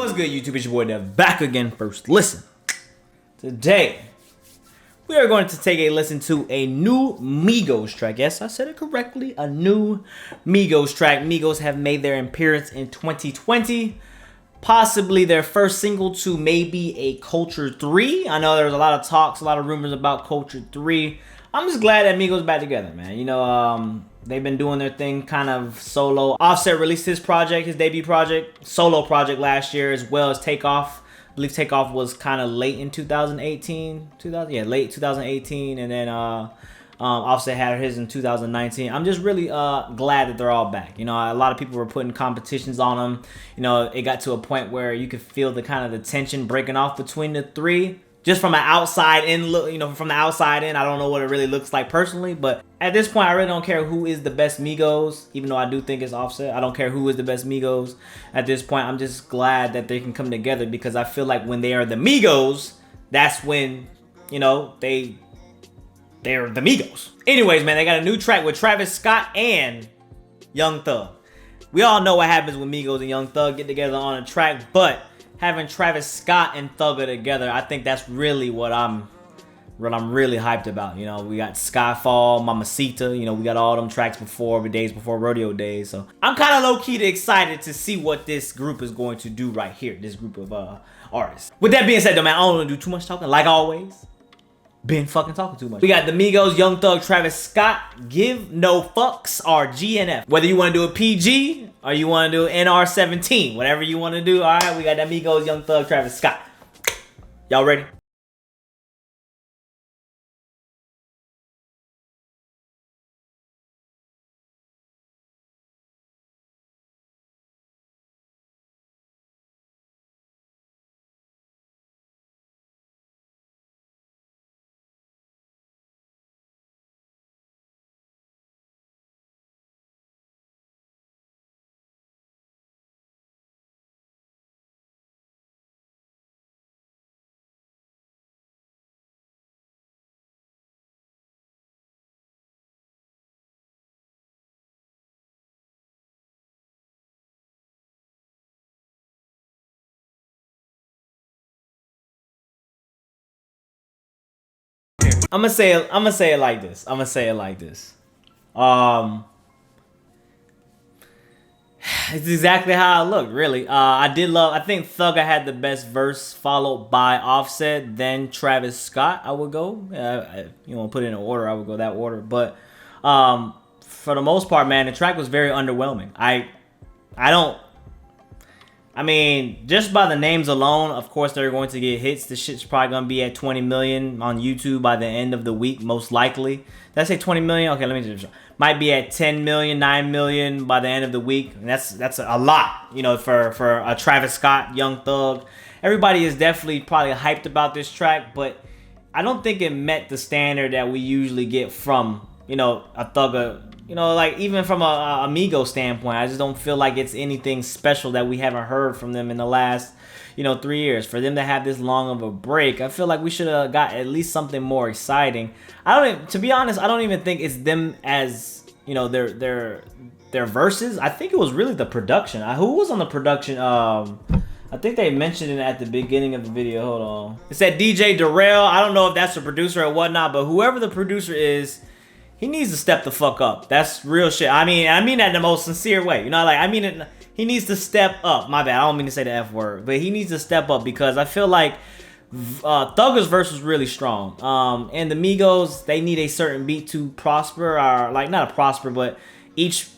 What's good, YouTube? It's your boy Dev back again. First listen. Today, we are going to take a listen to a new Migos track. Yes, I said it correctly. A new Migos track. Migos have made their appearance in 2020. Possibly their first single to maybe a Culture 3. I know there's a lot of talks, a lot of rumors about Culture 3. I'm just glad that Migos back together, man. You know, they've been doing their thing kind of solo. Offset released his project, his debut project, solo project last year, as well as Takeoff. I believe Takeoff was kind of late in 2018. Late 2018, and then Offset had his in 2019. I'm just really glad that they're all back. You know, a lot of people were putting competitions on them. You know, it got to a point where you could feel the kind of the tension breaking off between the three. Just from an outside in look, you know, from the outside in, I don't know what it really looks like personally, but at this point, I really don't care who is the best Migos, even though I do think it's Offset. I don't care who is the best Migos at this point. I'm just glad that they can come together because I feel like when they are the Migos, that's when, you know, they're the Migos. Anyways, man, they got a new track with Travis Scott and Young Thug. We all know what happens when Migos and Young Thug get together on a track, but having Travis Scott and Thugger together, I think that's really what I'm really hyped about. You know, we got Skyfall, Mamacita, you know, we got all them tracks before, the days before rodeo days. So I'm kind of low-key excited to see what this group is going to do right here, this group of artists. With that being said, though, man, I don't want to do too much talking, like always. Been fucking talking too much. We got the Migos, Young Thug, Travis Scott, Give No Fucks, or GNF. Whether you want to do a PG or you want to do NR17, whatever you want to do. All right, we got that Migos, Young Thug, Travis Scott. Y'all ready? I'm gonna say it like this. It's exactly how I look, really. I think Thugger had the best verse, followed by Offset, then Travis Scott. I would go. You want to put it in order? I would go that order. But for the most part, man, the track was very underwhelming. I mean, just by the names alone, of course, they're going to get hits. This shit's probably going to be at 20 million on YouTube by the end of the week, most likely. Did I say 20 million? Okay, let me just... Might be at 10 million, 9 million by the end of the week. And that's a lot, you know, for a Travis Scott, Young Thug. Everybody is definitely probably hyped about this track, but I don't think it met the standard that we usually get from, you know, a Thugger. You know, like, even from a Migos standpoint, I just don't feel like it's anything special that we haven't heard from them in the last, you know, 3 years. For them to have this long of a break, I feel like we should have got at least something more exciting. To be honest, I don't even think it's them as, you know, their verses. I think it was really the production. Who was on the production? I think they mentioned it at the beginning of the video. Hold on. It said DJ Darrell. I don't know if that's the producer or whatnot, but whoever the producer is, he needs to step the fuck up. That's real shit. I mean that in the most sincere way. You know, like, I mean it. He needs to step up. My bad. I don't mean to say the F word, but he needs to step up because I feel like Thugger's verse was really strong. And the Migos, they need a certain beat to prosper, or like not a prosper, but each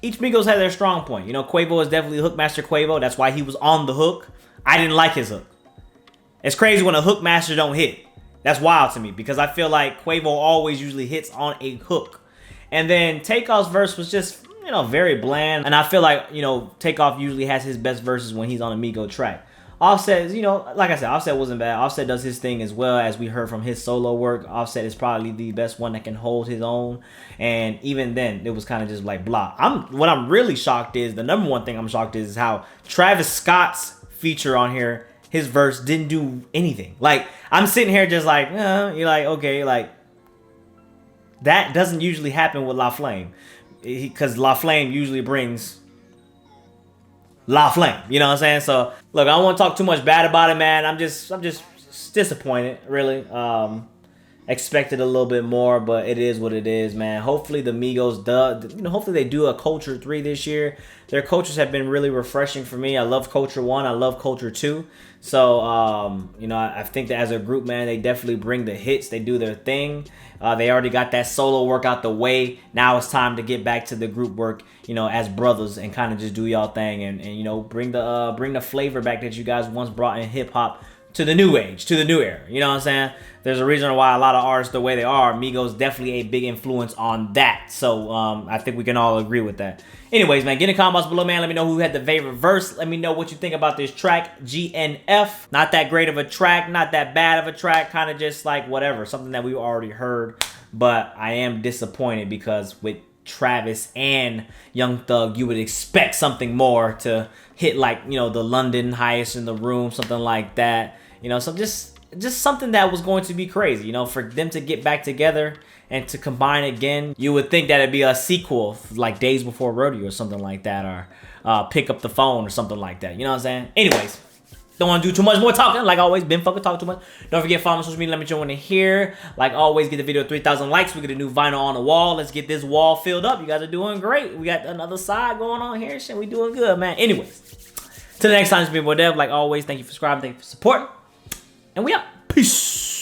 Migos had their strong point. You know, Quavo is definitely Hookmaster Quavo. That's why he was on the hook. I didn't like his hook. It's crazy when a Hookmaster don't hit. That's wild to me because I feel like Quavo always usually hits on a hook. And then Takeoff's verse was just, you know, very bland. And I feel like, you know, Takeoff usually has his best verses when he's on a Migo track. Offset, you know, like I said, Offset wasn't bad. Offset does his thing as well, as we heard from his solo work. Offset is probably the best one that can hold his own. And even then, it was kind of just like blah. What I'm really shocked is, the number one thing I'm shocked is how Travis Scott's feature on here, his verse didn't do anything. Like, I'm sitting here just like, you're like, okay, like, that doesn't usually happen with La Flame. Because La Flame usually brings La Flame. You know what I'm saying? So look, I don't want to talk too much bad about it, man. I'm just disappointed, really. Expected a little bit more, but it is what it is, man. Hopefully the Migos hopefully they do a Culture 3 this year. Their cultures have been really refreshing for me. I love Culture 1, I love Culture 2. So I think that as a group, man, they definitely bring the hits. They do their thing. They already got that solo work out the way. Now it's time to get back to the group work, as brothers, and kind of just do y'all thing, and bring the flavor back that you guys once brought in hip hop to the new age, to the new era. You know what I'm saying? There's a reason why a lot of artists the way they are. Migos definitely a big influence on that. So I think we can all agree with that. Anyways, man, get in the comments below, man. Let me know who had the favorite verse. Let me know what you think about this track, GNF. Not that great of a track, not that bad of a track, kind of just like whatever, something that we already heard. But I am disappointed because with Travis and Young Thug, you would expect something more to hit, like, the London highest in the room, something like that. So just something that was going to be crazy, for them to get back together and to combine again. You would think that it'd be a sequel, like Days Before Rodeo or something like that, or Pick Up the Phone or something like that. You know what I'm saying? Anyways, don't want to do too much more talking. Like always, been fucking talking too much. Don't forget, follow me on social media. Let me know what you want to hear. Like always, get the video 3,000 likes. We get a new vinyl on the wall. Let's get this wall filled up. You guys are doing great. We got another side going on here. Shit, we doing good, man. Anyways, till the next time, it's been boy Dev. Like always, thank you for subscribing. Thank you for supporting. And we out. Peace.